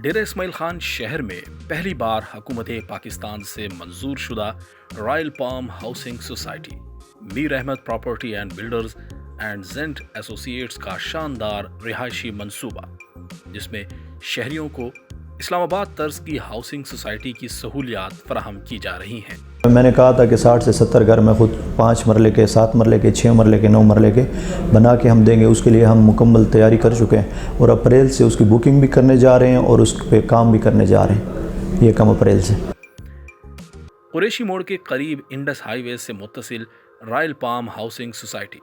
ڈیرہ اسماعیل خان شہر میں پہلی بار حکومت پاکستان سے منظور شدہ royal palm housing society Mir Ahmad property and builders and زینٹ ایسوسی ایٹس کا شاندار رہائشی منصوبہ، جس میں شہریوں کو اسلام آباد طرز کی ہاؤسنگ سوسائٹی کی سہولیات فراہم کی جا رہی ہیں۔ میں نے کہا تھا کہ 60 سے 70 گھر میں خود 5 مرلے کے، 7 مرلے کے، 6 مرلے کے، 9 مرلے کے بنا کے ہم دیں گے۔ اس کے لیے ہم مکمل تیاری کر چکے ہیں اور اپریل سے اس کی بکنگ بھی کرنے جا رہے ہیں اور اس پہ کام بھی کرنے جا رہے ہیں، یہ کم اپریل سے۔ قریشی موڑ کے قریب انڈس ہائی وے سے متصل Royal palm housing society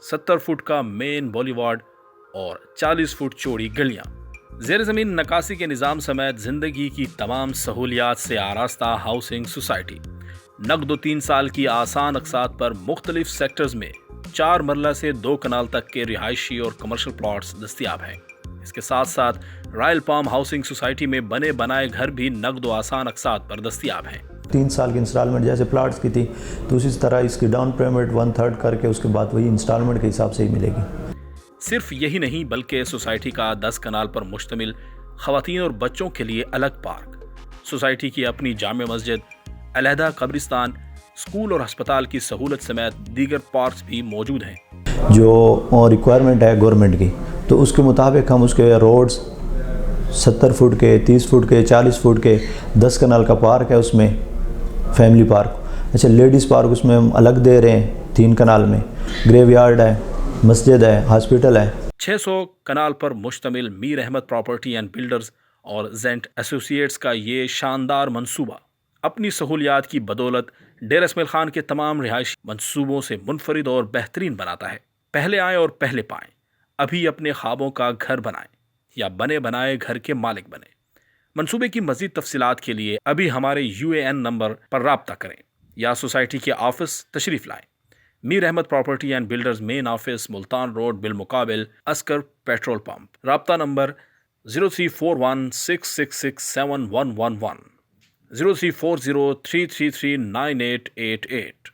70 foot کا مین بالی وارڈ اور 40 فٹ چوڑی گلیاں، زیر زمین نکاسی کے نظام سمیت زندگی کی تمام سہولیات سے آراستہ ہاؤسنگ سوسائٹی، نقد و 3 سال کی آسان اقساط پر مختلف سیکٹرز میں 4 مرلہ سے 2 کنال تک کے رہائشی اور کمرشل پلاٹس دستیاب ہیں۔ اس کے ساتھ ساتھ رائل پام ہاؤسنگ سوسائٹی میں بنے بنائے گھر بھی نقد و آسان اقساط پر دستیاب ہیں۔ 3 سال کی انسٹالمنٹ جیسے پلاٹس کی تھی تو اسی طرح اس کی ڈاؤن پیمنٹ 1/3 کر کے اس کے بعد وہی انسٹالمنٹ کے حساب سے ہی ملے گی۔ صرف یہی نہیں بلکہ سوسائٹی کا 10 کنال پر مشتمل خواتین اور بچوں کے لیے الگ پارک، سوسائٹی کی اپنی جامع مسجد، علیحدہ قبرستان، اسکول اور ہسپتال کی سہولت سمیت دیگر پارکس بھی موجود ہیں۔ جو ریکوائرمنٹ ہے گورنمنٹ کی، تو اس کے مطابق ہم اس کے روڈز 70 فٹ کے، 30 فٹ کے، 40 فٹ کے، 10 کنال کا پارک ہے اس میں، فیملی پارک۔ اچھا، لیڈیز پارک اس میں ہم الگ دے رہے ہیں 3 کنال میں، گریو یارڈ ہے، مسجد ہے، ہاسپٹل ہے۔ 600 کنال پر مشتمل میر احمد پراپرٹی اینڈ بلڈرز اور زینٹ ایسوسی ایٹس کا یہ شاندار منصوبہ اپنی سہولیات کی بدولت ڈیرہ اسماعیل خان کے تمام رہائشی منصوبوں سے منفرد اور بہترین بناتا ہے۔ پہلے آئیں اور پہلے پائیں، ابھی اپنے خوابوں کا گھر بنائیں یا بنے بنائے گھر کے مالک بنیں۔ منصوبے کی مزید تفصیلات کے لیے ابھی ہمارے UAN نمبر پر رابطہ کریں یا سوسائٹی کے آفس تشریف لائیں۔ Mir Ahmad property and builders main office, Multan road, بالمقابل عسکر پیٹرول پمپ۔ رابطہ نمبر 0341666711 034033398888۔